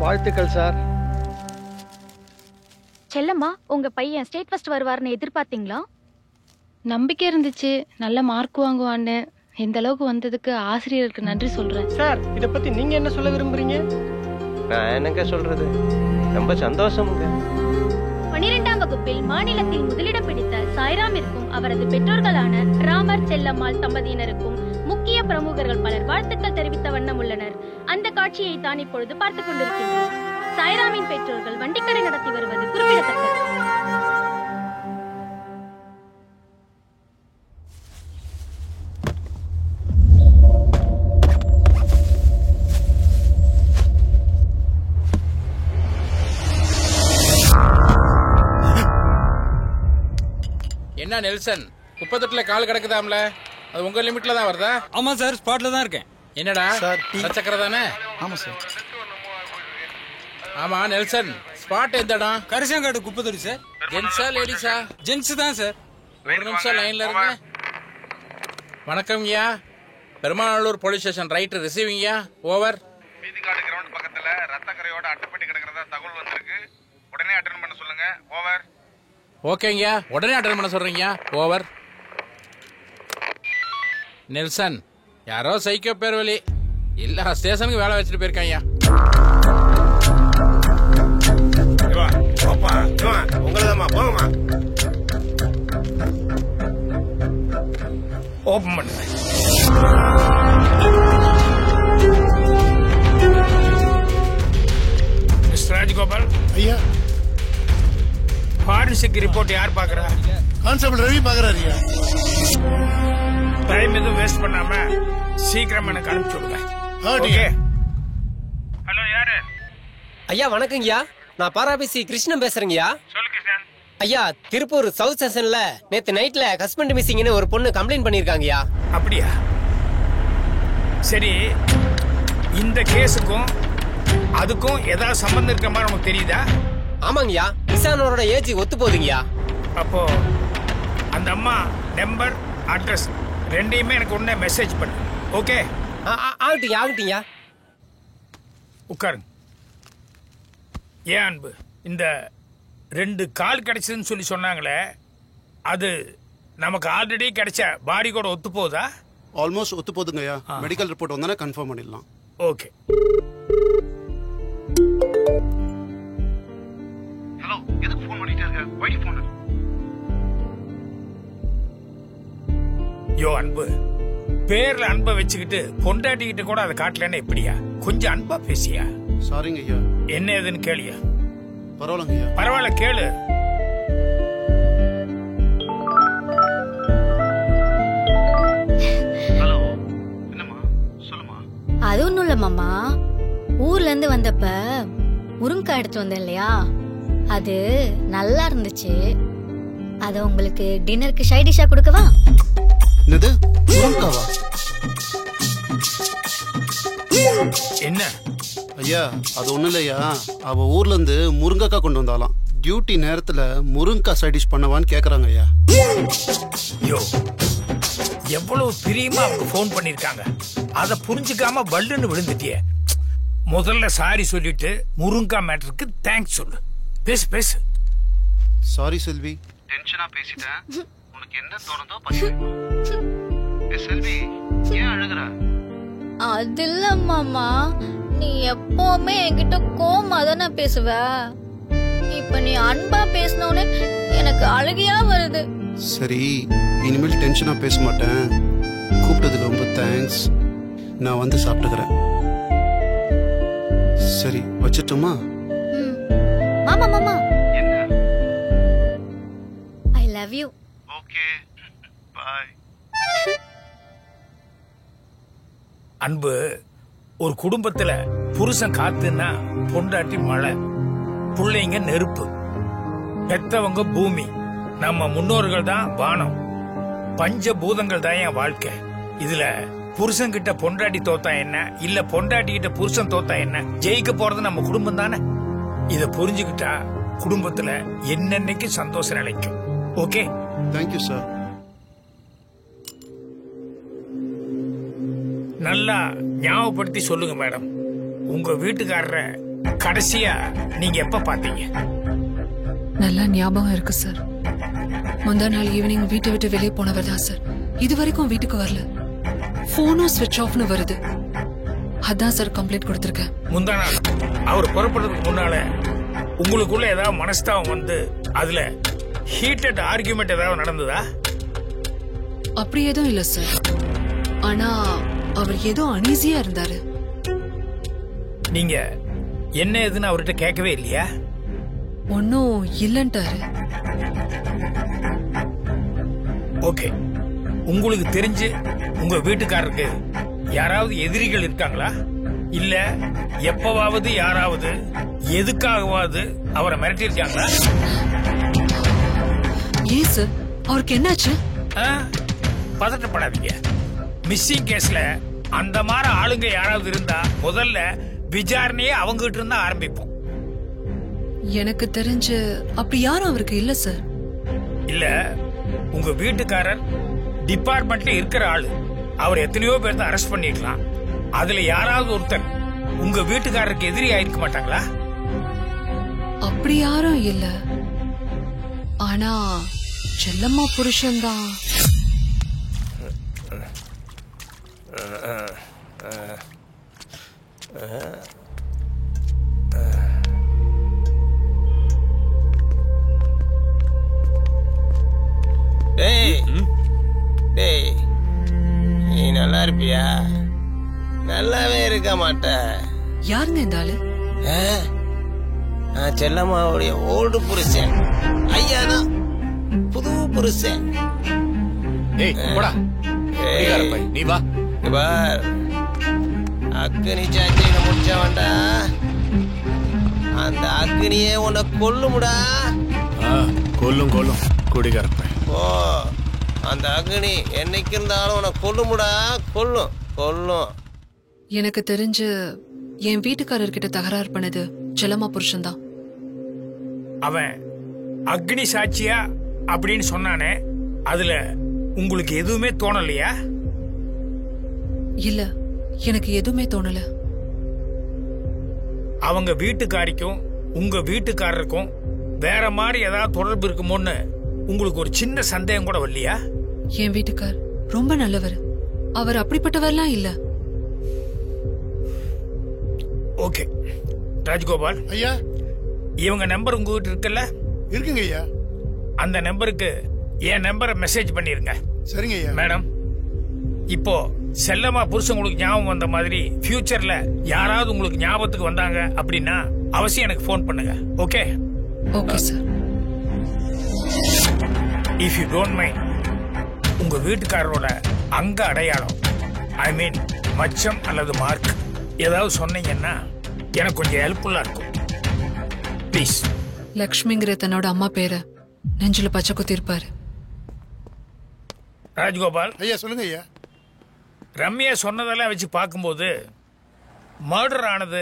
வாழ்த்துக்கள் சார். செல்லம்மா, உங்க பையன் ஸ்டேட் ஃபர்ஸ்ட் வருவார்னு எதிர்பார்த்தீங்களா? நம்பிக்கை இருந்துச்சு, நல்ல மார்க் வாங்குவான்னு. இந்த அளவுக்கு வந்ததுக்கு ஆசிரியருக்கு நன்றி சொல்றேன். சார், இத பத்தி நீங்க என்ன சொல்ல விரும்புறீங்க? நான் என்னங்க சொல்றது, ரொம்ப சந்தோஷமுங்க. 12ஆம் வகுப்பில் மாநிலத்தில் முதலிடம் பிடித்த சாய்ராமிற்கும் அவரது பெற்றோர்களான ராமர் செல்லம்மாள் தம்பதியினருக்கும் முக்கிய பிரமுகர்கள் பலர் வாழ்த்துக்கள் தெரிவித்த வண்ணம் உள்ளனர். அந்த காட்சியை தான் இப்பொழுது பார்த்துக் கொண்டிருக்கின்றோம். சாய்ராமின் பெற்றோர்கள் வண்டிக்கடை நடத்தி வருவது குறிப்பிடத்தக்கது. என்ன நெல்சன், குப்பத்தொட்டில கால் கிடக்குதாம்ல, அது உங்க லிமிட்ல தான் வருதா? ஆமா சார், ஸ்பாட்ல தான் இருக்கேன். என்னடா சக்கரை தானே? ஆமா சார். ஆமா நெல்சன், ஸ்பாட் எந்த இடம்? கரிசங்காடு குப்பத்தொட்டி சார். ஜென்ஸா லேடிஸா? ஜென்ஸ் தான் சார். ஒரு நிமிஷம் லைன்ல இருங்க. வணக்கம்யா, பெருமாநல்லூர் போலீஸ் ஸ்டேஷன் ரைட் ரிசீவிங்யா. ஓவர். வீதிகாடு கிரவுண்ட் பக்கத்துல ரத்த கரையோட அட்டைப்பட்டி கிடக்கிறதா தகவல் வந்திருக்கு. உடனே அட்டெண்ட் பண்ண சொல்லுங்க. ஓவர். ஓகேங்கயா, உடனே அட்டெண்ட் பண்ண சொல்றீங்க. ஓவர். நெல்சன், யாரோ சைக்கோ பேர் வழி இல்ல ஸ்டேஷனுக்கு வேலை வச்சுட்டு போயிருக்காங்க. உங்களதாமா, போங்கம்மா. ஓபன் பண்ணுங்க. மிஸ்டர் ராஜகோபால் ஐயா, ஃபாரன்சிக் ரிப்போர்ட் யார் பாக்குறா? கான்ஸ்டபிள் ரவி பாக்குறாரு ஐயா. டைம் எதுவும் வேஸ்ட் பண்ணாம சீக்கிரம் எனக்கு அனுப்பிச்சு விடுங்க. ஓகே. ஹலோ, யாரு? ஐயா வணக்கங்கய்யா, நான் பாராபிசி கிருஷ்ணன் பேசுறேங்கய்யா. சொல்லு கிருஷ்ணன். ஐயா, திருப்பூர் சவுத் ஸ்டேஷன்ல நேத்து நைட்ல ஹஸ்பண்ட் மிஸ்ஸிங்னு ஒரு பொண்ணு கம்ப்ளைண்ட் பண்ணிருக்காங்கய்யா. அப்படியா? சரி, இந்த கேஸுக்கும் அதுக்கும் ஏதாவது சம்பந்தம் இருக்க மாதிரி உனக்கு தெரியுதா? ஆமாங்கய்யா, கிசானோட ஏஜ் ஒத்து போகுதுங்கய்யா. அப்போ அந்த அம்மா நம்பர், அட்ரஸ் ரெண்டையுமே எனக்கு உடனே மெசேஜ் பண்ணு. ஓகே? ஆகட்டுங்க ஆகட்டுங்கய்யா. உட்காருங்க. ஏன் அன்பு, இந்த 2 கால் கிடைச்சதுன்னு சொல்லி சொன்னாங்களே, அது நமக்கு ஆல்ரெடி கிடைச்ச பாடி கூட ஒத்து போகுதா? ஆல்மோஸ்ட் ஒத்து போதுங்க ஐயா. மெடிக்கல் ரிப்போர்ட் வந்தானே கன்ஃபார்ம் பண்ணிடலாம். ஓகே. ஹலோ, எதுக்கு ஃபோன் பண்ணிட்டே இருக்க? White phone. யோ அன்பு, பேர்ல அன்பை வச்சுக்கிட்டு பொண்டாட்டிக்கிட்ட கூட அதை காட்டலன்னா எப்படியா? கொஞ்சம் அன்பா பேசியா? சாரிங்க ஐயா. என்ன ஏதுன்னு கேளியா? பரவாயில்லங்க ஐயா. பரவாயில்ல, கேளு. ஹலோ, என்னம்மா? சொல்லுமா. அது ஒண்ணும் இல்ல மாமா, ஊர்ல இருந்து வந்தப்ப முருங்கக்காய் எடுத்து வந்தேன் இல்லையா, அது நல்லா இருந்துச்சு. அத உங்களுக்கு டின்னருக்கு சைட் டிஷ்ஷா கொடுக்கவா? என்னது, முருங்காவா? என்ன ஐயா, அது ஒண்ணும் இல்லையா, அவ ஊர்ல இருந்து முருங்கக்காய் கொண்டு வந்தாலாம். டியூட்டி நேரத்துல முருங்கக்காய் சைட் டிஷ் பண்ணவான்னு கேக்குறாங்க ஐயா. யோ, எவ்வளவு பிரியமா அவங்க போன் பண்ணிருக்காங்க, அத புரிஞ்சுக்காம வல்லுன்னு விழுந்துட்டியே. முதல்ல சாரி சொல்லிட்டு முருங்கா மேட்டருக்கு தேங்க்ஸ் சொல்லு. பேசு பேசு. சாரி செல்வி. டென்ஷனா பேசிட்டேன். உனக்கு என்ன தோணுதோ பண்ணு. செல்வி, ஏன் அழுகுற? அது இல்ல மாமா, நீ எப்பவுமே என்கிட்ட கோவமா தானே பேசுவ. இப்ப நீ அன்பா பேசினோன்னு எனக்கு அழுகையா வருது. சரி, இனிமேல் டென்ஷனா பேச மாட்டேன். கூப்பிட்டதுக்கு ரொம்ப தேங்க்ஸ். நான் வந்து சாப்பிட்டுக்கிறேன். சரி, வச்சிட்டுமா? மாமா மாமா, I love you. Okay, bye. அன்பு, ஒரு குடும்பத்துல புருஷன் காத்துன்னா பொண்டாட்டி மழை, பிள்ளைங்க நெருப்பு, பெத்தவங்க பூமி, நம்ம முன்னோர்கள் தான் வானம், பஞ்ச பூதங்கள் தான் என் வாழ்க்கை. இதுல புருஷன் கிட்ட பொண்டாட்டி தோத்தா என்ன, இல்ல பொண்டாட்டி கிட்ட புருஷன் தோத்தா என்ன, ஜெயிக்க போறது நம்ம குடும்பம் தானே. இத புரிஞ்சுக்கிட்டா குடும்பத்துல என்னன்னைக்கு சந்தோஷம் நிலைக்கும். Okay, thank you sir. நல்லா ஞாபகப்படுத்தி சொல்லுங்க மேடம். உங்க வீட்டுக்காரரை கடைசியா நீங்க எப்ப பாத்தீங்க? நல்லா ஞாபகம் இருக்கு சார். முந்தா நாள் ஈவினிங் வீட்டை விட்டு வெளியே போனவர் தான் சார். இது வரைக்கும் வீட்டுக்கு வரல. போனும் ஸ்விட்ச் ஆஃப்னு வருது. அதான் சார் கம்ப்ளைண்ட் கொடுத்திருக்கேன். முந்தா நாள் அவர் புறப்படுறதுக்கு முன்னால உங்களுக்குள்ள ஏதாவது மனஸ்தாபம் வந்து அதுல ஹீட்டட் ஆர்கியூமெண்ட் ஏதாவது நடந்ததா? அப்படி எதுவும் இல்ல சார். ஆனா அவர் ஏதோ அனீசியா இருந்தாரு. நீங்க என்ன ஏதுன்னு அவர்கிட்ட கேட்கவே இல்லையா? ஒன்னும் இல்லன்ட்டாரு. ஓகே, உங்களுக்கு தெரிஞ்சு உங்க வீட்டுக்காரருக்கு யாராவது எதிரிகள் இருக்காங்களா? இல்ல எப்பவாவது யாராவது எதுக்காகவாவது அவரை மிரட்டி இருக்காங்களா? ஏன் சார், அவருக்கு என்னாச்சு? பதட்டப்படாதீங்க. மிஸ்ஸிங் கேஸ்ல அந்த மாதிரி ஆளுங்க யாராவது இருந்தா முதல்ல விசாரணையே அவங்க கிட்ட இருந்தா ஆரம்பிப்போம். எனக்கு தெரிஞ்சு அப்படி யாரும் அவருக்கு இல்ல சார். இல்ல, உங்க வீட்டுக்காரர் டிபார்ட்மெண்ட்ல இருக்கிற ஆளு. அவர் எத்தனையோ பேர்த்த அரெஸ்ட் பண்ணிருக்கலாம். அதுல யாராவது ஒருத்தர் உங்க வீட்டுக்காரருக்கு எதிரி ஆயிருக்க மாட்டாங்களா? அப்படி யாரும் இல்ல. ஆனா செல்லம்மா புருஷன் தான். டேய் டேய், நீ நல்லா இருப்பியா? நல்லாவே இருக்க மாட்ட. யாருங்க இந்த ஆளு? நான் செல்லம்மாவுடைய ஓல்டு புருஷன். ஐயா தான் புது புருஷன். நீ வா. அக்னி சாட்சியில முடிச்சவன்டா. அந்த அக்னியே உன்னை கொல்லுமுடா. கொல்லும் குடிகாரப்ப. ஓ, அந்த அக்னி என்னைக்கு இருந்தாலும் உன்னை கொல்லுமுடா. கொல்லும். எனக்கு தெரிஞ்சு என் வீட்டுக்காரர்கிட்ட தகராறு பண்ணது செல்லம்மா புருஷன் தான். அவன் அக்னி சாட்சியா அப்படின்னு சொன்னானே, அதுல உங்களுக்கு எதுவுமே தோணலையா? இல்ல, எனக்கு எதுவுமே தோணல. அவங்க வீட்டுக்காரிக்கும் உங்க வீட்டுக்காரருக்கும் வேற மாதிரி ஏதாவது தொடர்பு இருக்குமோன்னு உங்களுக்கு ஒரு சின்ன சந்தேகம் கூட வரலையா? என் வீட்டுக்கார் ரொம்ப நல்லவர். அவர் அப்படிப்பட்டவர்லாம் இல்ல. ஓகே ராஜ்கோபால் ஐயா, இவங்க நம்பர் உங்ககிட்ட இருக்குல்ல? இருக்குங்க ஐயா. அந்த நம்பருக்கு என் நம்பரை மெசேஜ் பண்ணிருங்க. சரிங்க ஐயா. மேடம், இப்போ செல்லம்மா புருஷன் உங்களுக்கு ஞாபகம் வந்த மாதிரி ஃபியூச்சர்ல யாராவது உங்களுக்கு ஞாபகத்துக்கு வந்தாங்க அப்படின்னா அவசியம் எனக்கு ஃபோன் பண்ணுங்க. Okay? Okay sir. If you don't mind, உங்க வீட்டுக்காரரோட அங்க அடையாளம், ஐ மீன் மச்சம் அல்லது மார்க் ஏதாவது சொன்னீங்கன்னா எனக்கு கொஞ்சம் ஹெல்ப்ஃபுல்லா இருக்கும். ப்ளீஸ். லக்ஷ்மிங்கிற தன்னோட அம்மா பேரை நெஞ்சில பச்சை குத்திருப்பாரு. ராஜ்கோபால் ஐயா, சொல்லுங்க ஐயா. ரம்யா சொன்னதெல்லாம் வச்சு பார்க்கும்போது மர்டர் ஆனது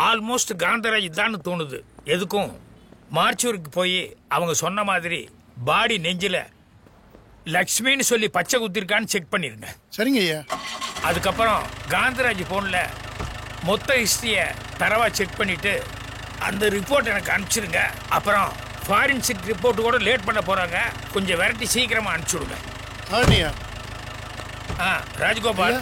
ஆல்மோஸ்ட் காந்தராஜ் தான் தோணுது. எதுக்கும் மார்ச்சூருக்கு போய் அவங்க சொன்ன மாதிரி பாடி நெஞ்சில லக்ஷ்மின்னு சொல்லி பச்சை குத்திருக்கான்னு செக் பண்ணிருங்க. சரிங்க ஐயா. அதுக்கப்புறம் காந்தராஜ் போன்ல மொத்த ஹிஸ்டரிய தரவா செக் பண்ணிட்டு அந்த ரிப்போர்ட் எனக்கு அனுப்பிச்சிருங்க. அப்புறம் ஃபாரன்சிக் ரிப்போர்ட் கூட லேட் பண்ண போறாங்க. கொஞ்சம் விரட்டி சீக்கிரமா அனுப்பிச்சுடுங்க. ராஜ்கோபால்,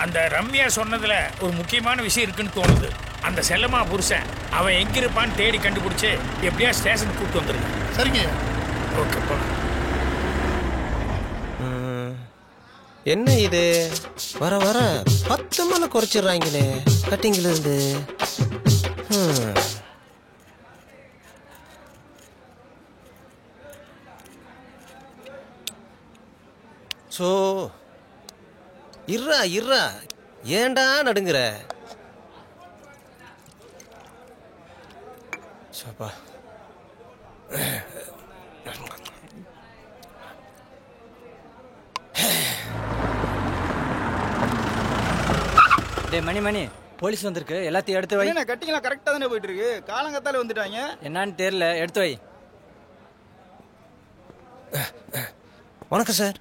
அந்த ரம்யா சொன்னதுல ஒரு முக்கியமான விஷயம் இருக்குன்னு தோணுது. அந்த செல்லம்மா புருஷன் அவன் எங்க இருப்பான்னு தேடி கண்டுபிடிச்சு எப்படியா ஸ்டேஷனுக்கு கூப்பிட்டு வந்துருங்க. சரிங்க. ஓகே போலாம். என்ன இது வர வர 10 மலை குறைச்சிடுறாங்களே கட்டிங்ல இருந்து. சோ இர்ரா ஏண்டா நடுங்குற? சப்பா மணி போலீஸ் வந்திருக்கு, எல்லாத்தையும் எடுத்து வை. கட்டிங்களா கரெக்டா தானே போயிட்டு இருக்கு. காலங்கத்தால வந்துட்டாங்க. என்னன்னு தெரியல, எடுத்து வை. வணக்கம் சார்.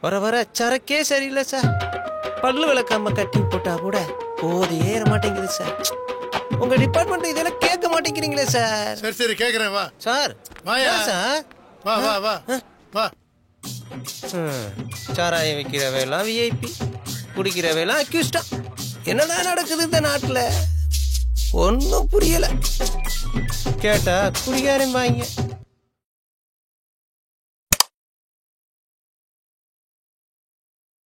வர வர சரக்கே சரியில்லை சார். பல்லு விளக்காம கட்டி போட்டா கூட போது ஏற மாட்டேங்குது சார். உங்க டிபார்ட்மெண்ட் இதெல்லாம் கேட்க மாட்டேங்கிறீங்களே சார். சரி சரி கேக்குறேன் வா. சார் வாயா சார். வா வா வா வா. சாராயம் விற்கிறவையெல்லாம் விஐபி, குடிக்கிறவையெல்லாம் அக்யூஸ்டா. என்னடா நடக்குது இந்த நாட்டுல? ஒன்னும் புரியல. கேட்டா குடிகாரன் வாங்க.